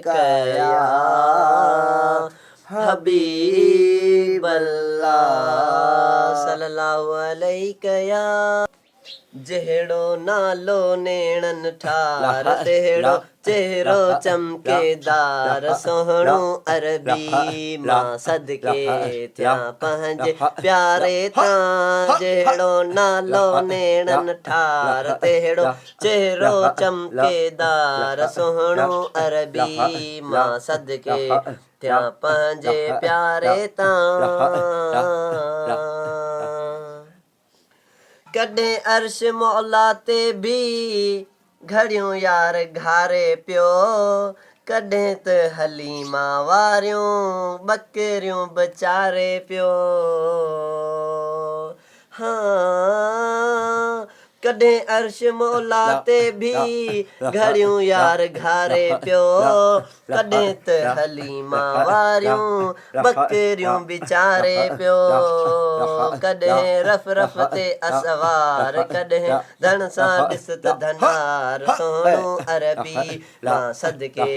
या हबीब अल्लाह सल्लल्लाहु अलैहि या जहिड़ो नालो नेणन ठार तेड़ो चेहरो चमकेदार सोहणो अरबी मां सदके थिया पंहिंजे प्यारे तां जहिड़ो नालो नेणन ठार तेड़ो चेहरो चमकेदार सोहणो अरबी मां सदके थिया पंहिंजे प्यारे तां कॾहिं अर्श मौला ते भी घड़ियूं यार घारे पियो कॾहिं त हलीमा वारियूं ॿकरियूं बचारे पियो हाँ कॾहिं अर्श मौला ते भी घड़ियूं यार घारे पियो कॾहिं त हलीमा वारियूं ॿकरियूं बिचारे पियो कॾहिं रफ़ रफ़ ते असवार कॾहिं धन सां ॾिस त धनार सोहणो अरबी मां सदके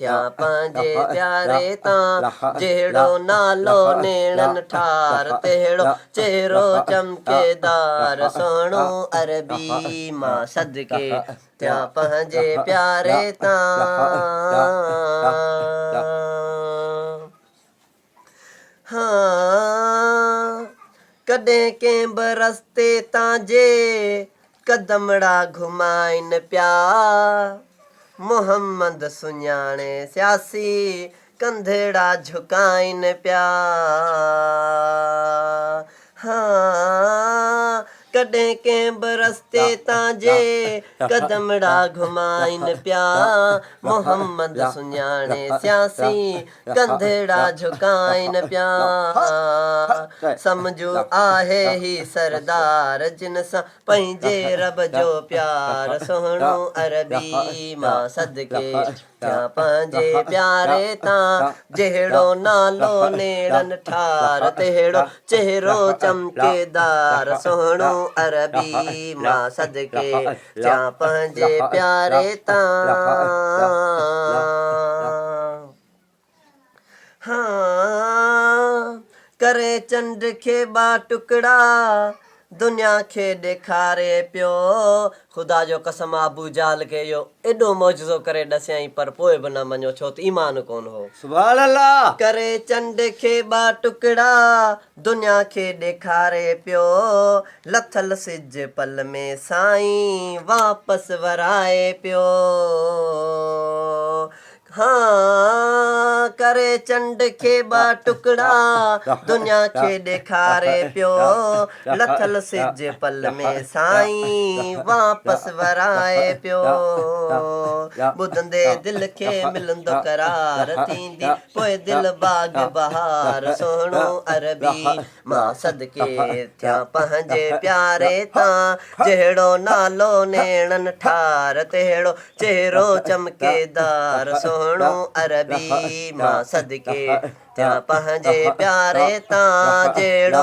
थिया पंहिंजे प्यारे तां जहिड़ो नालो नेणन ठार तेड़ो चेहरो चमकेदार सोहणो अरबी मां सदके थिया पंहिंजे प्यारे तां हाँ कॾहिं कंहिं बि रस्ते तां जे कदमड़ा घुमाइनि पिया मोहम्मद सुञाणे सियासी कंधेड़ा झुकाइनि पिया हाँ कॾहिं कंहिं बि रस्ते तां जे कदमड़ा घुमाइनि पिया मोहम्मद सुञाणे सियासी कंधेड़ा झुकाइनि पिया सम्झो आहे ही सरदार जिन सां पंहिंजे रब जो प्यार सोहणो अरबी मां सदके थिया पंहिंजे प्यारे तां जहिड़ो नालो नेड़न ठार तेड़ो चेहरो चमकेदार सोहणो अरबी मां सदके थिया पंहिंजे प्यारे तां हाँ करे चंड खे ॿा टुकड़ा दुनिया खे ॾेखारे पियो ख़ुदा जो कसम अबू जाल खे इहो एॾो मौजज़ो करे ॾसियईं पर पोइ बि न मञियो छो त ईमान कोन हो सुभान अल्लाह करे चंड खे ॿा टुकड़ा दुनिया खे ॾेखारे पियो लथल सिज पल में साईं वापसि वराए पियो हाँ करे चंड खे ॿा टुकड़ा दुनिया खे ॾेखारे पियो लथल सिज पल में साईं वापसि वराए पियो ॿुधंदे दिलि खे मिलंदो करार थींदी पोइ दिलि बाग़ बहार सोहणो अरबी मां सदके थिया पंहिंजे प्यारे तां जहिड़ो नालो नेणन ठार तेड़ो चेहरो चमकेदार सोहणो अरबी मां सदके थिया पंहिंजे प्यारे तां जहिड़ो